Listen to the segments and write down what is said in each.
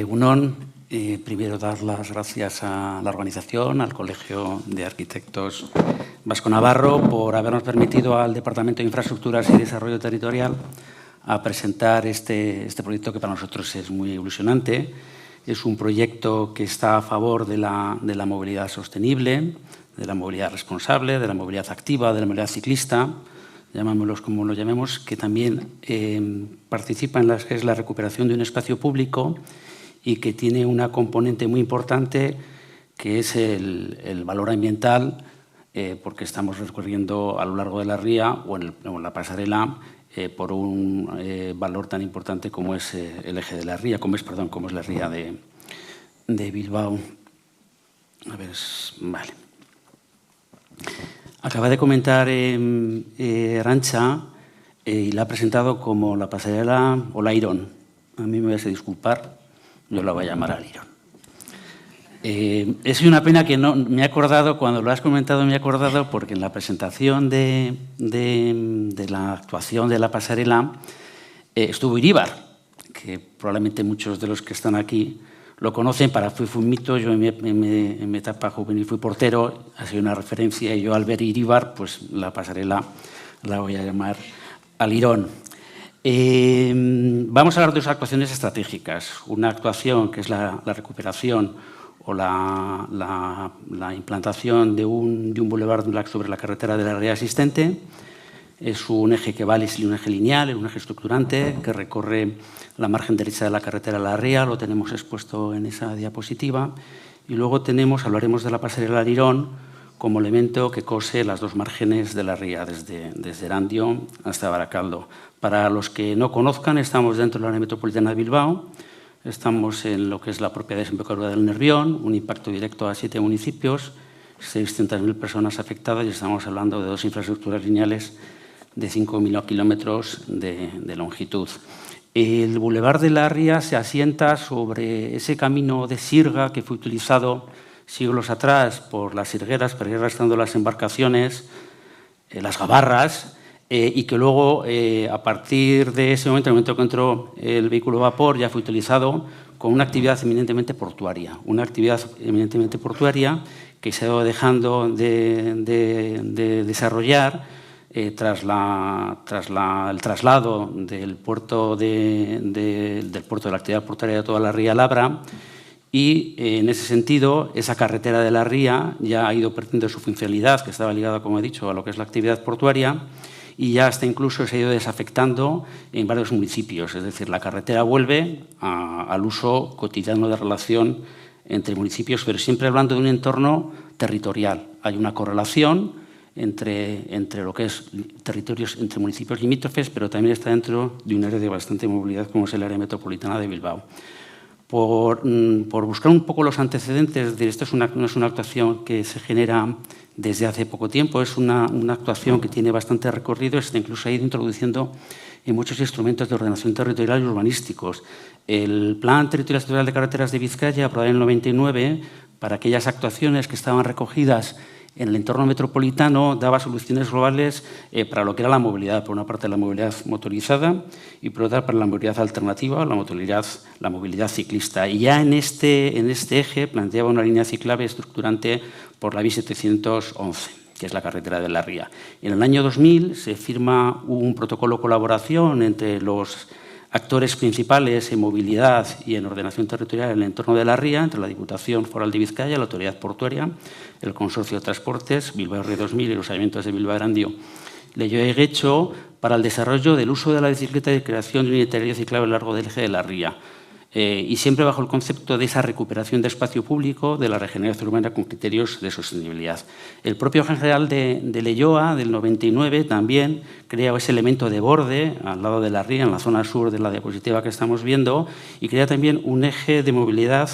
Egunon, primero dar las gracias a la organización, al Colegio de Arquitectos Vasco Navarro, por habernos permitido al Departamento de Infraestructuras y Desarrollo Territorial a presentar este proyecto que para nosotros es muy ilusionante. Es un proyecto que está a favor de la movilidad sostenible, de la movilidad responsable, de la movilidad activa, de la movilidad ciclista, llamémoslos como lo llamemos, que también participa en la recuperación de un espacio público y que tiene una componente muy importante que es el valor ambiental, porque estamos recorriendo a lo largo de la ría o en la pasarela por un valor tan importante como es el eje de la ría, como es la ría de Bilbao. A ver, vale. Acaba de comentar Arantxa y la ha presentado como la pasarela o la Irón. A mí me vais a disculpar, yo la voy a llamar Alirón. Es una pena que no me he acordado, cuando lo has comentado me he acordado, porque en la presentación de la actuación de la pasarela estuvo Iríbar, que probablemente muchos de los que están aquí lo conocen. Fue un mito. Yo en mi etapa juvenil fui portero, ha sido una referencia, y yo al ver Iríbar, pues la pasarela la voy a llamar Alirón. Vamos a hablar de dos actuaciones estratégicas. Una actuación que es la recuperación o la implantación de un boulevard sobre la carretera de la ría existente. Es un eje que va un eje lineal, un eje estructurante que recorre la margen derecha de la carretera de la ría, lo tenemos expuesto en esa diapositiva. Y luego hablaremos de la pasarela Alirón como elemento que cose las dos márgenes de la ría, desde Erandio hasta Baracaldo. Para los que no conozcan, estamos dentro del área metropolitana de Bilbao, estamos en lo que es la propia desembocadura del Nervión, un impacto directo a 7 municipios, 600.000 personas afectadas, y estamos hablando de dos infraestructuras lineales de 5.000 kilómetros de longitud. El Boulevard de la Ría se asienta sobre ese camino de sirga que fue utilizado siglos atrás por las sirgueras para ir arrastrando las embarcaciones, las gabarras, y que luego, a partir de ese momento, en el momento que entró el vehículo vapor, ya fue utilizado con una actividad eminentemente portuaria. Una actividad eminentemente portuaria que se ha ido dejando de desarrollar tras el traslado del puerto de la actividad portuaria de toda la ría Labra, y en ese sentido esa carretera de la ría ya ha ido perdiendo su funcionalidad, que estaba ligada, como he dicho, a lo que es la actividad portuaria, y ya hasta incluso se ha ido desafectando en varios municipios. Es decir, la carretera vuelve al uso cotidiano de relación entre municipios, pero siempre hablando de un entorno territorial. Hay una correlación entre lo que es territorios, entre municipios limítrofes, pero también está dentro de un área de bastante movilidad como es el área metropolitana de Bilbao. Por buscar un poco los antecedentes de esto, no es una actuación que se genera desde hace poco tiempo, es una actuación que tiene bastante recorrido, está incluso ido introduciendo en muchos instrumentos de ordenación territorial y urbanísticos. El Plan Territorial Sectorial de Carreteras de Vizcaya, aprobado en el 99, para aquellas actuaciones que estaban recogidas en el entorno metropolitano, daba soluciones globales para lo que era la movilidad. Por una parte, la movilidad motorizada, y por otra, para la movilidad alternativa, la movilidad ciclista. Y ya en este eje planteaba una línea ciclable estructurante por la vía 711, que es la carretera de la Ría. En el año 2000 se firma un protocolo de colaboración entre los actores principales en movilidad y en ordenación territorial en el entorno de la ría, entre la Diputación Foral de Vizcaya, la Autoridad Portuaria, el Consorcio de Transportes, Bilbao R2000 y los ayuntamientos de Bilbao, Erandio, Leioa y Getxo, para el desarrollo del uso de la bicicleta y creación de un itinerario ciclable a lo largo del eje de la ría. Y siempre bajo el concepto de esa recuperación de espacio público, de la regeneración urbana con criterios de sostenibilidad. El propio General de Leioa, del 99, también crea ese elemento de borde al lado de la ría, en la zona sur de la diapositiva que estamos viendo, y crea también un eje de movilidad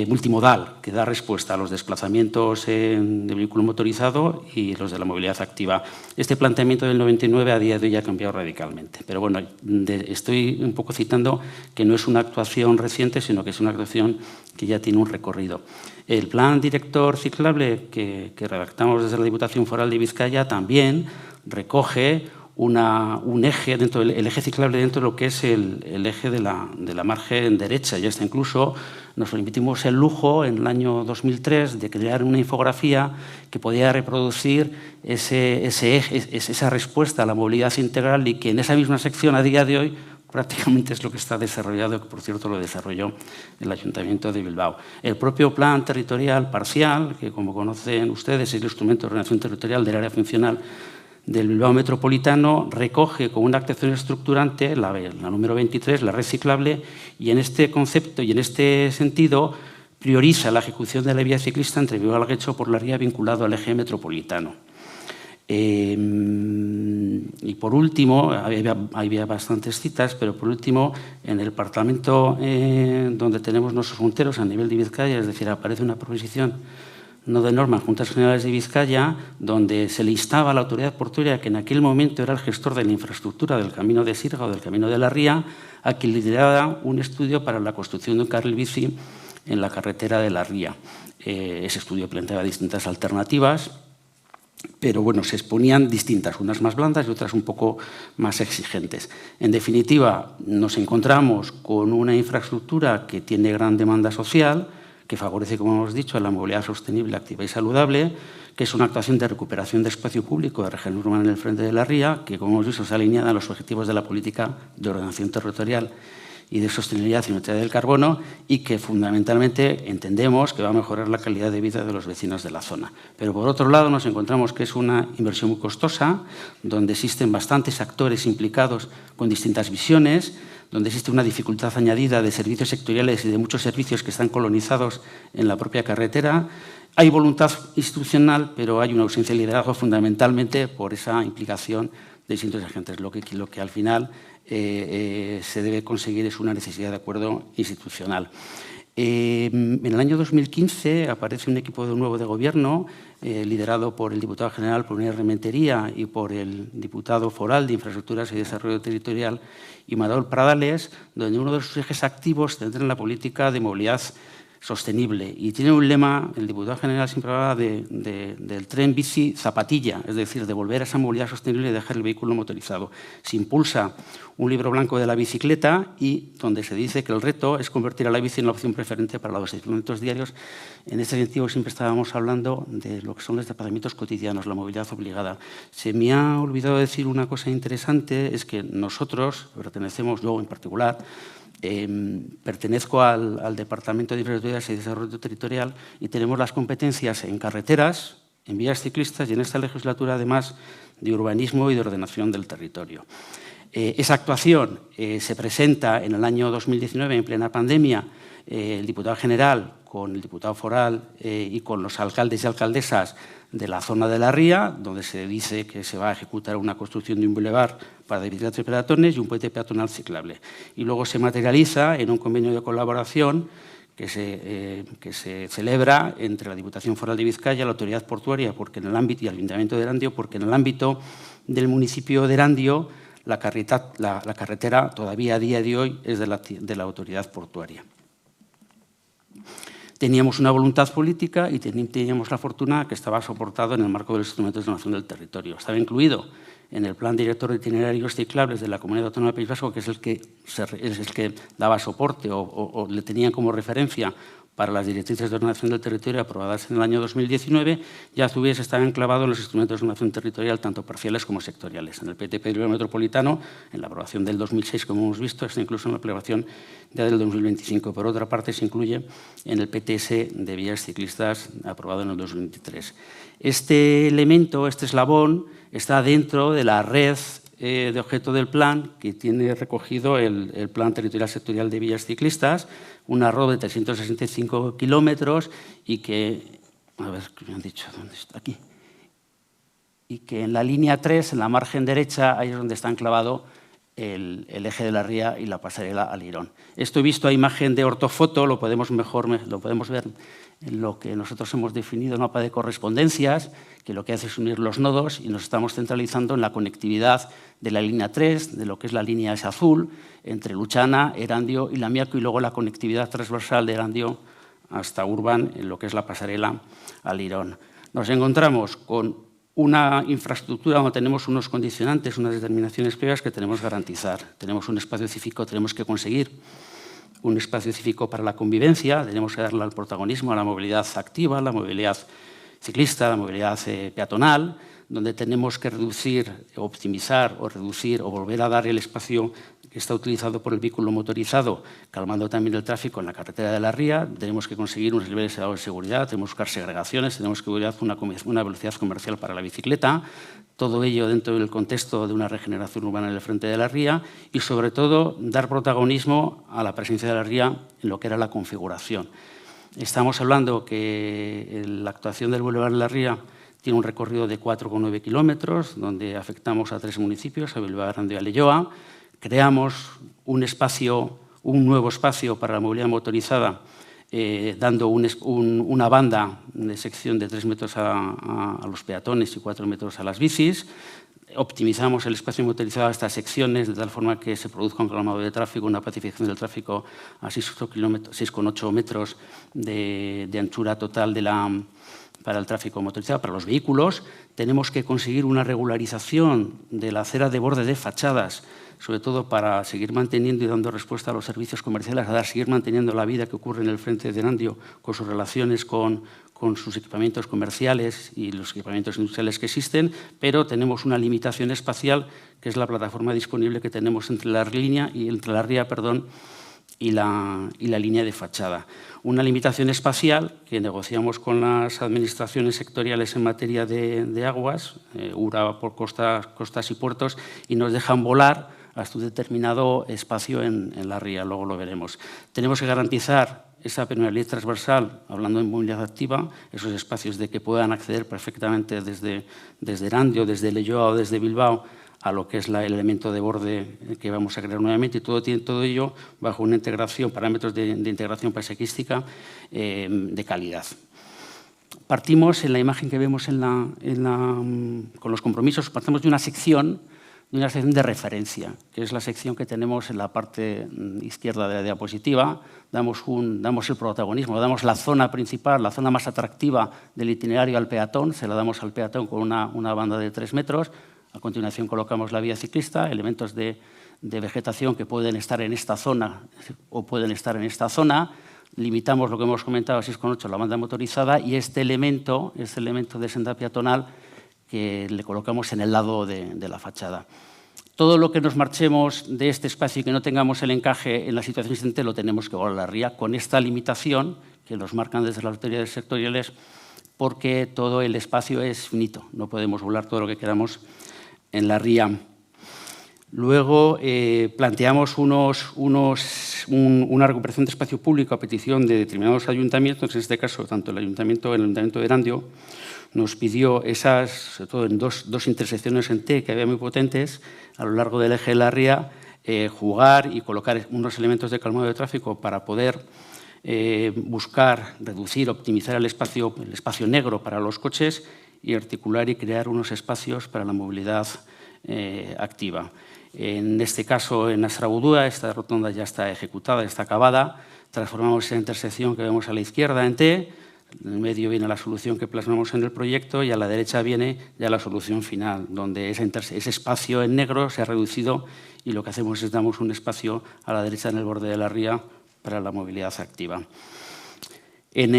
multimodal, que da respuesta a los desplazamientos de vehículo motorizado y los de la movilidad activa. Este planteamiento del 99 a día de hoy ha cambiado radicalmente. Pero bueno, estoy un poco citando que no es una actuación reciente, sino que es una actuación que ya tiene un recorrido. El plan director ciclable que redactamos desde la Diputación Foral de Vizcaya también recoge un eje, el eje ciclable dentro de lo que es el eje de la margen derecha. Ya está, incluso nos permitimos el lujo en el año 2003 de crear una infografía que podía reproducir esa respuesta a la movilidad integral y que en esa misma sección a día de hoy prácticamente es lo que está desarrollado, que por cierto lo desarrolló el Ayuntamiento de Bilbao. El propio plan territorial parcial, que como conocen ustedes es el instrumento de ordenación territorial del área funcional del Bilbao Metropolitano, recoge como una actuación estructurante la número 23, la red ciclable, y en este concepto y en este sentido prioriza la ejecución de la vía ciclista entre Bilbao y Alguecho por la ría vinculado al eje metropolitano. Y por último, había bastantes citas, pero por último, en el departamento donde tenemos nuestros junteros a nivel de Vizcaya, es decir, aparece una proposición no de norma en Juntas Generales de Vizcaya, donde se le instaba a la autoridad portuaria, que en aquel momento era el gestor de la infraestructura del Camino de Sirga o del Camino de la Ría, a que liderara un estudio para la construcción de un carril bici en la carretera de la Ría. Ese estudio planteaba distintas alternativas, pero bueno, se exponían distintas, unas más blandas y otras un poco más exigentes. En definitiva, nos encontramos con una infraestructura que tiene gran demanda social, que favorece, como hemos dicho, la movilidad sostenible, activa y saludable, que es una actuación de recuperación de espacio público de región urbana en el frente de la ría, que, como hemos visto, está alineada a los objetivos de la política de ordenación territorial y de sostenibilidad y neutralidad del carbono, y que fundamentalmente entendemos que va a mejorar la calidad de vida de los vecinos de la zona. Pero por otro lado nos encontramos que es una inversión muy costosa, donde existen bastantes actores implicados con distintas visiones, donde existe una dificultad añadida de servicios sectoriales y de muchos servicios que están colonizados en la propia carretera. Hay voluntad institucional, pero hay una ausencia de liderazgo fundamentalmente por esa implicación de distintos agentes. Lo que al final se debe conseguir es una necesidad de acuerdo institucional. En el año 2015 aparece un equipo nuevo de gobierno liderado por el diputado general Polina Rementería y por el diputado foral de Infraestructuras y Desarrollo Territorial, Imanol Pradales, donde uno de sus ejes activos tendrá la política de movilidad sostenible. Y tiene un lema, el diputado general siempre habla del tren bici zapatilla, es decir, de volver a esa movilidad sostenible y dejar el vehículo motorizado. Se impulsa un libro blanco de la bicicleta y donde se dice que el reto es convertir a la bici en la opción preferente para los desplazamientos diarios. En este sentido siempre estábamos hablando de lo que son los desplazamientos cotidianos, la movilidad obligada. Se me ha olvidado decir una cosa interesante, es que nosotros pertenecemos, yo en particular, pertenezco al Departamento de Infraestructuras y Desarrollo Territorial y tenemos las competencias en carreteras, en vías ciclistas y en esta legislatura además de urbanismo y de ordenación del territorio. Esa actuación se presenta en el año 2019 en plena pandemia. El diputado general con el diputado foral y con los alcaldes y alcaldesas de la zona de la ría, donde se dice que se va a ejecutar una construcción de un bulevar para bicicletas y peatones y un puente peatonal ciclable. Y luego se materializa en un convenio de colaboración que se celebra entre la Diputación Foral de Vizcaya, la Autoridad Portuaria porque en el ámbito, y el Ayuntamiento de Erandio, porque en el ámbito del municipio de Erandio la carretera todavía a día de hoy es de la Autoridad Portuaria. Teníamos una voluntad política y teníamos la fortuna que estaba soportado en el marco de los instrumentos de ordenación del territorio. Estaba incluido en el Plan Director de Itinerarios Ciclables de la Comunidad Autónoma del País Vasco, que es el que daba soporte o le tenían como referencia para las directrices de ordenación del territorio aprobadas en el año 2019, ya a su vez estaba enclavado en los instrumentos de ordenación territorial, tanto parciales como sectoriales. En el PTP del Metropolitano, en la aprobación del 2006, como hemos visto, está incluso en la aprobación ya del 2025. Por otra parte, se incluye en el PTS de vías ciclistas aprobado en el 2023. Este elemento, este eslabón, está dentro de la red de objeto del plan, que tiene recogido el Plan Territorial Sectorial de Vías Ciclistas, una red de 365 kilómetros y que, a ver, ¿qué me han dicho? ¿Dónde está? Aquí. Y que en la línea 3, en la margen derecha, ahí es donde está enclavado el eje de la ría y la pasarela al Lirón. Esto visto a imagen de ortofoto, lo podemos ver en lo que nosotros hemos definido el mapa de correspondencias, que lo que hace es unir los nodos y nos estamos centralizando en la conectividad de la línea 3, de lo que es la línea esa azul, entre Luchana, Erandio y Lamiaco, y luego la conectividad transversal de Erandio hasta Urban, en lo que es la pasarela al Lirón. Nos encontramos con una infraestructura donde tenemos unos condicionantes, unas determinaciones previas que tenemos que garantizar. Tenemos un espacio cívico, tenemos que conseguir un espacio cívico para la convivencia, tenemos que darle el protagonismo a la movilidad activa, la movilidad ciclista, la movilidad peatonal, donde tenemos que reducir, optimizar o reducir o volver a dar el espacio que está utilizado por el vehículo motorizado, calmando también el tráfico en la carretera de la ría. Tenemos que conseguir unos niveles de seguridad, tenemos que buscar segregaciones, tenemos que buscar una velocidad comercial para la bicicleta, todo ello dentro del contexto de una regeneración urbana en el frente de la ría y, sobre todo, dar protagonismo a la presencia de la ría en lo que era la configuración. Estamos hablando que la actuación del Boulevard de la Ría tiene un recorrido de 4,9 kilómetros, donde afectamos a 3 municipios, a Bilbao Grande y a Leioa. Creamos un nuevo espacio para la movilidad motorizada, dando una banda de sección de 3 metros a los peatones y 4 metros a las bicis. Optimizamos el espacio motorizado a estas secciones de tal forma que se produzca un calmado de tráfico, una pacificación del tráfico a 6,8 metros de anchura total para el tráfico motorizado, para los vehículos. Tenemos que conseguir una regularización de la acera de borde de fachadas, sobre todo para seguir manteniendo y dando respuesta a los servicios comerciales, seguir manteniendo la vida que ocurre en el frente de Erandio con sus relaciones con sus equipamientos comerciales y los equipamientos industriales que existen, pero tenemos una limitación espacial, que es la plataforma disponible que tenemos entre la ría y la línea de fachada. Una limitación espacial que negociamos con las administraciones sectoriales en materia de aguas, URA por costas y puertos, y nos dejan volar hasta un determinado espacio en la ría, luego lo veremos. Tenemos que garantizar esa permeabilidad transversal, hablando de movilidad activa, esos espacios de que puedan acceder perfectamente desde Erandio, desde Leioa o desde Bilbao a lo que es el elemento de borde que vamos a crear nuevamente, y todo ello bajo una integración, parámetros de integración paisajística de calidad. Partimos en la imagen que vemos con los compromisos, partimos de una sección de referencia, que es la sección que tenemos en la parte izquierda de la diapositiva. Damos el protagonismo, damos la zona principal, la zona más atractiva del itinerario al peatón, se la damos al peatón con una banda de 3 metros. A continuación colocamos la vía ciclista, elementos de vegetación que pueden estar en esta zona o pueden estar en esta zona. Limitamos lo que hemos comentado, 6,8, la banda motorizada, y este elemento de senda peatonal que le colocamos en el lado de la fachada. Todo lo que nos marchemos de este espacio y que no tengamos el encaje en la situación existente lo tenemos que volar a la ría, con esta limitación que nos marcan desde las autoridades sectoriales, porque todo el espacio es finito, no podemos volar todo lo que queramos en la ría. Luego planteamos una recuperación de espacio público a petición de determinados ayuntamientos, en este caso tanto el Ayuntamiento de Erandio nos pidió sobre todo en dos intersecciones en T que había muy potentes a lo largo del eje de la ría, jugar y colocar unos elementos de calmado de tráfico para poder buscar, reducir, optimizar el espacio negro para los coches y articular y crear unos espacios para la movilidad activa. En este caso, en Astrabudúa, esta rotonda ya está ejecutada, está acabada. Transformamos esa intersección que vemos a la izquierda en T, en el medio viene la solución que plasmamos en el proyecto y a la derecha viene ya la solución final, donde ese espacio en negro se ha reducido y lo que hacemos es damos un espacio a la derecha en el borde de la ría para la movilidad activa. En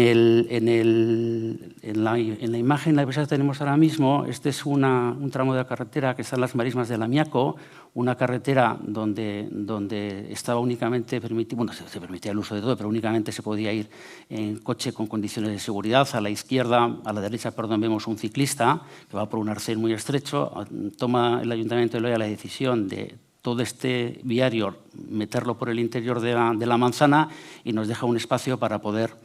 la imagen, la que tenemos ahora mismo, este es un tramo de carretera que está en las marismas de Lamiaco, una carretera donde estaba únicamente permitido, bueno, se permitía el uso de todo, pero únicamente se podía ir en coche con condiciones de seguridad. A la izquierda, a la derecha, perdón, vemos un ciclista que va por un arcén muy estrecho. Toma el Ayuntamiento de Loia la decisión de todo este viario meterlo por el interior de la manzana y nos deja un espacio para poder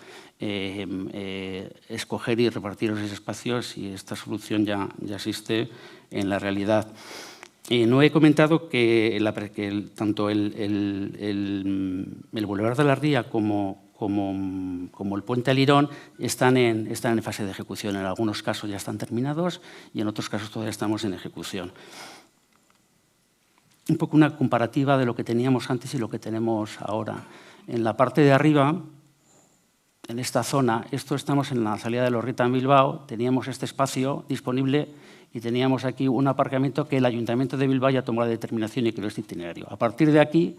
escoger y repartir esos espacios, y esta solución ya existe en la realidad. No he comentado que tanto el Boulevard de la Ría como el Puente Alirón están en fase de ejecución. En algunos casos ya están terminados y en otros casos todavía estamos en ejecución. Un poco una comparativa de lo que teníamos antes y lo que tenemos ahora. En la parte de arriba en esta zona, estamos en la salida de Lorrieta en Bilbao, teníamos este espacio disponible y teníamos aquí un aparcamiento que el Ayuntamiento de Bilbao ya tomó la determinación y creó este itinerario. A partir de aquí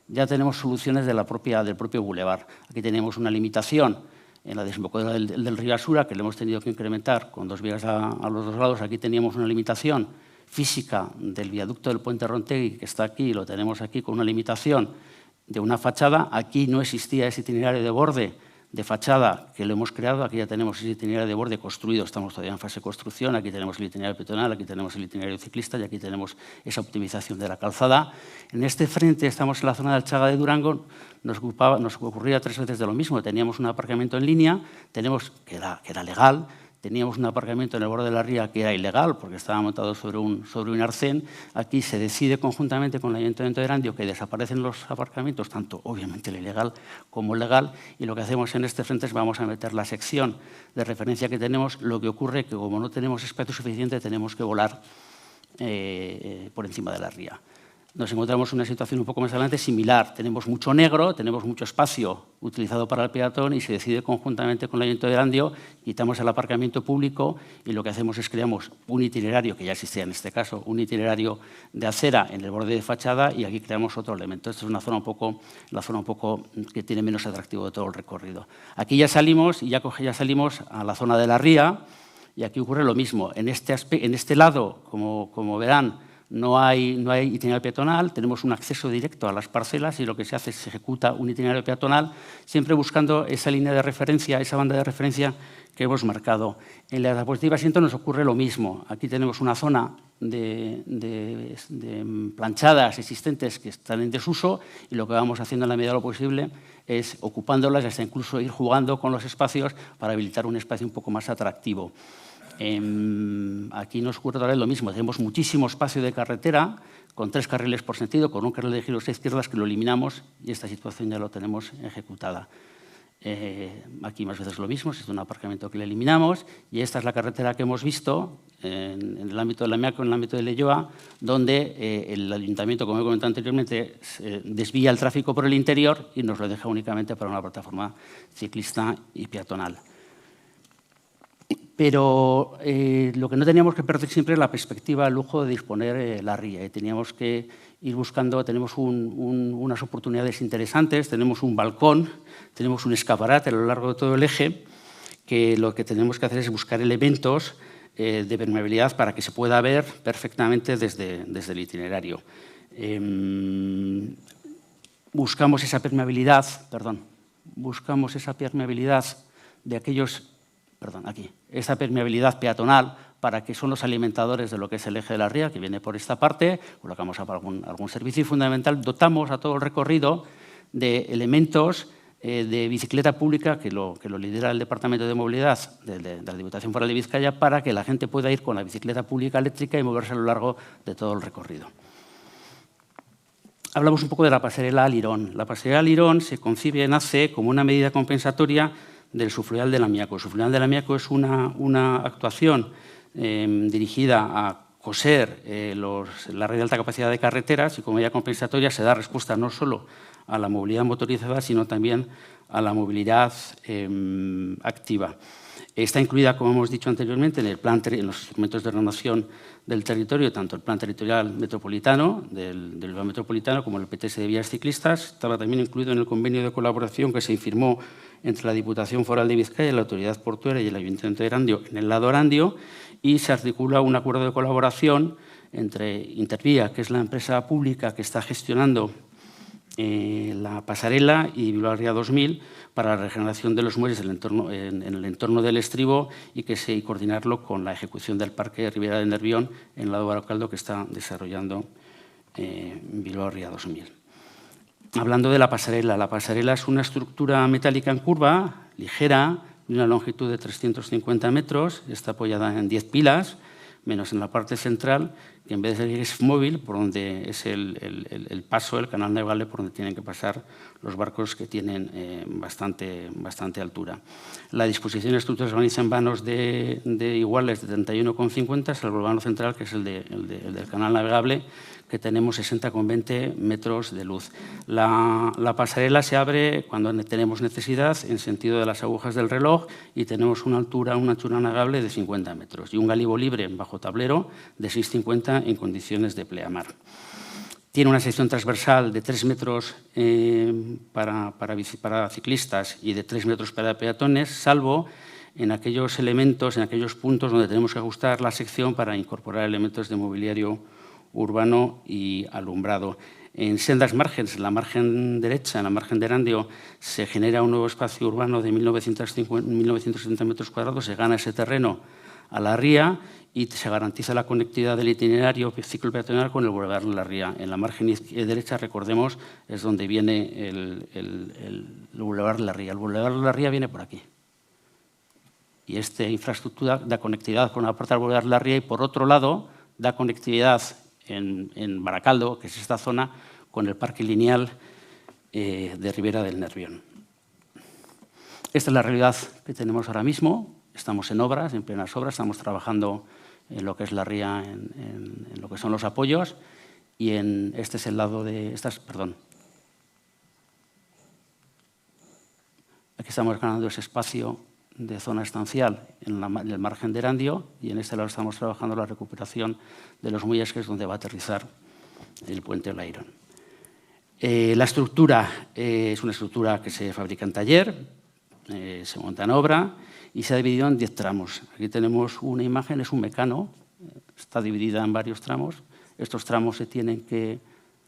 ya tenemos soluciones del propio bulevar. Aquí tenemos una limitación en la desembocadura del río Asura, que le hemos tenido que incrementar con 2 vías a los 2 lados. Aquí teníamos una limitación física del viaducto del puente Rontegui, que está aquí, lo tenemos aquí con una limitación de una fachada. Aquí no existía ese itinerario de borde de fachada que lo hemos creado. Aquí ya tenemos ese itinerario de borde construido, estamos todavía en fase de construcción. Aquí tenemos el itinerario peatonal, aquí tenemos el itinerario ciclista y aquí tenemos esa optimización de la calzada. En este frente estamos en la zona del Chaga de Durango. Nos ocurría 3 veces de lo mismo. Teníamos un aparcamiento en línea, que era legal. Teníamos un aparcamiento en el borde de la ría que era ilegal porque estaba montado sobre un arcén. Aquí se decide conjuntamente con el Ayuntamiento de Erandio que desaparecen los aparcamientos, tanto obviamente el ilegal como el legal, y lo que hacemos en este frente es vamos a meter la sección de referencia que tenemos. Lo que ocurre es que como no tenemos espacio suficiente tenemos que volar por encima de la ría. Nos encontramos en una situación un poco más adelante similar. Tenemos mucho negro, tenemos mucho espacio utilizado para el peatón y se decide conjuntamente con el Ayuntamiento de Erandio, quitamos el aparcamiento público y lo que hacemos es creamos un itinerario, que ya existía en este caso, un itinerario de acera en el borde de fachada y aquí creamos otro elemento. Esta es una zona la zona un poco que tiene menos atractivo de todo el recorrido. Aquí ya salimos y ya salimos a la zona de la ría y aquí ocurre lo mismo. En este lado, como verán, no hay itinerario peatonal, tenemos un acceso directo a las parcelas y lo que se hace es se ejecuta un itinerario peatonal, siempre buscando esa línea de referencia, esa banda de referencia que hemos marcado. En la diapositiva siguiente nos ocurre lo mismo. Aquí tenemos una zona de planchadas existentes que están en desuso y lo que vamos haciendo en la medida de lo posible es ocupándolas y hasta incluso ir jugando con los espacios para habilitar un espacio un poco más atractivo. Aquí nos ocurre lo mismo, tenemos muchísimo espacio de carretera con 3 carriles por sentido, con un carril de giros a izquierdas que lo eliminamos y esta situación ya lo tenemos ejecutada. Aquí más veces lo mismo, es un aparcamiento que le eliminamos y esta es la carretera que hemos visto en el ámbito de Lamiaco, en el ámbito de Leioa, donde el ayuntamiento, como he comentado anteriormente, desvía el tráfico por el interior y nos lo deja únicamente para una plataforma ciclista y peatonal. Pero lo que no teníamos que perder siempre es la perspectiva, el lujo de disponer la ría. Y teníamos que ir buscando, tenemos unas oportunidades interesantes, tenemos un balcón, tenemos un escaparate a lo largo de todo el eje, que lo que tenemos que hacer es buscar elementos de permeabilidad para que se pueda ver perfectamente desde el itinerario. Buscamos esa permeabilidad de aquellos... esa permeabilidad peatonal para que son los alimentadores de lo que es el eje de la ría, que viene por esta parte, colocamos algún servicio y fundamental, dotamos a todo el recorrido de elementos de bicicleta pública que lo lidera el Departamento de Movilidad de la Diputación Foral de Vizcaya para que la gente pueda ir con la bicicleta pública eléctrica y moverse a lo largo de todo el recorrido. Hablamos un poco de la pasarela al Lirón. La pasarela al Lirón se concibe, nace como una medida compensatoria del subfluvial de Lamiaco. El subfluvial de Lamiaco es una actuación dirigida a coser la red de alta capacidad de carreteras y como medida compensatoria se da respuesta no solo a la movilidad motorizada, sino también a la movilidad activa. Está incluida, como hemos dicho anteriormente, en los instrumentos de ordenación del territorio, tanto el Plan Territorial Metropolitano, del Bilbao Metropolitano, como el PTS de Vías Ciclistas. Estaba también incluido en el convenio de colaboración que se firmó entre la Diputación Foral de Vizcaya, la Autoridad Portuaria y el Ayuntamiento de Erandio en el lado Erandio, y se articula un acuerdo de colaboración entre Intervía, que es la empresa pública que está gestionando la pasarela, y Bilbao Ría 2000 para la regeneración de los muelles en el entorno del estribo y coordinarlo con la ejecución del Parque Ribera de Nervión en el lado Baracaldo que está desarrollando Bilbao Ría 2000. Hablando de la pasarela es una estructura metálica en curva, ligera, de una longitud de 350 metros, está apoyada en 10 pilas, menos en la parte central, que en vez de ser es móvil, por donde es el paso, el canal navegable, por donde tienen que pasar los barcos que tienen bastante altura. La disposición de estructuras se organiza en vanos iguales de 31,50, salvo el vano central, que es el del canal navegable, que tenemos 60,20 metros de luz. La pasarela se abre cuando tenemos necesidad en sentido de las agujas del reloj y tenemos una anchura navegable de 50 metros y un galibo libre bajo tablero de 6,50 en condiciones de pleamar. Tiene una sección transversal de 3 metros para ciclistas y de 3 metros para peatones, salvo en aquellos elementos, en aquellos puntos donde tenemos que ajustar la sección para incorporar elementos de mobiliario urbano y alumbrado. En sendas márgenes, en la margen derecha, en la margen de Erandio, se genera un nuevo espacio urbano de 1.970 metros cuadrados, se gana ese terreno a la ría y se garantiza la conectividad del itinerario ciclo peatonal con el Boulevard de la Ría. En la margen derecha, recordemos, es donde viene el Boulevard de la Ría. El Boulevard de la Ría viene por aquí. Y esta infraestructura da conectividad por una parte al Boulevard de la Ría y, por otro lado, da conectividad en Baracaldo, que es esta zona, con el parque lineal de Ribera del Nervión. Esta es la realidad que tenemos ahora mismo. Estamos en obras, en plenas obras, estamos trabajando en lo que es la ría, en lo que son los apoyos, y este es el lado de estas, perdón. Aquí estamos ganando ese espacio de zona estancial en el margen de Erandio, y en este lado estamos trabajando la recuperación de los muelles, que es donde va a aterrizar el puente Olairón. La estructura es una estructura que se fabrica en taller, se monta en obra y se ha dividido en 10 tramos. Aquí tenemos una imagen, es un mecano, está dividida en varios tramos. Estos tramos se tienen que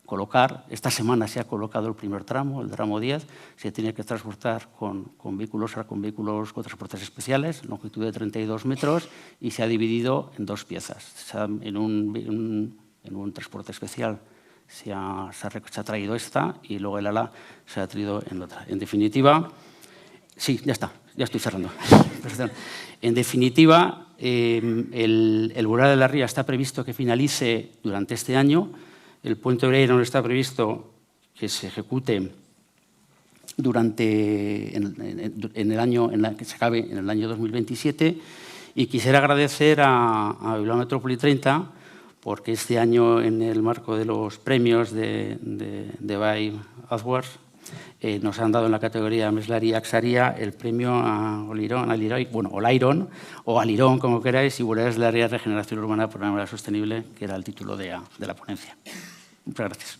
colocar. Esta semana se ha colocado el primer tramo, el tramo 10, se tiene que transportar con vehículos con transportes especiales, longitud de 32 metros, y se ha dividido en 2 piezas. En un transporte especial se ha traído esta y luego el ala se ha traído en otra. En definitiva, sí, ya está, ya estoy cerrando. En definitiva, el Boulevard de la Ría está previsto que finalice durante este año. El puente Olairón está previsto que se ejecute en el año que se acabe en el año 2027. Y quisiera agradecer a Bilbao Metrópoli 30 porque este año, en el marco de los premios de Bay Awards, nos han dado en la categoría Meslari Axaria el premio a Olairón o Alirón, como queráis, y Boulevards de la Ría, Regeneración Urbana por una manera sostenible, que era el título de la ponencia. Muchas gracias.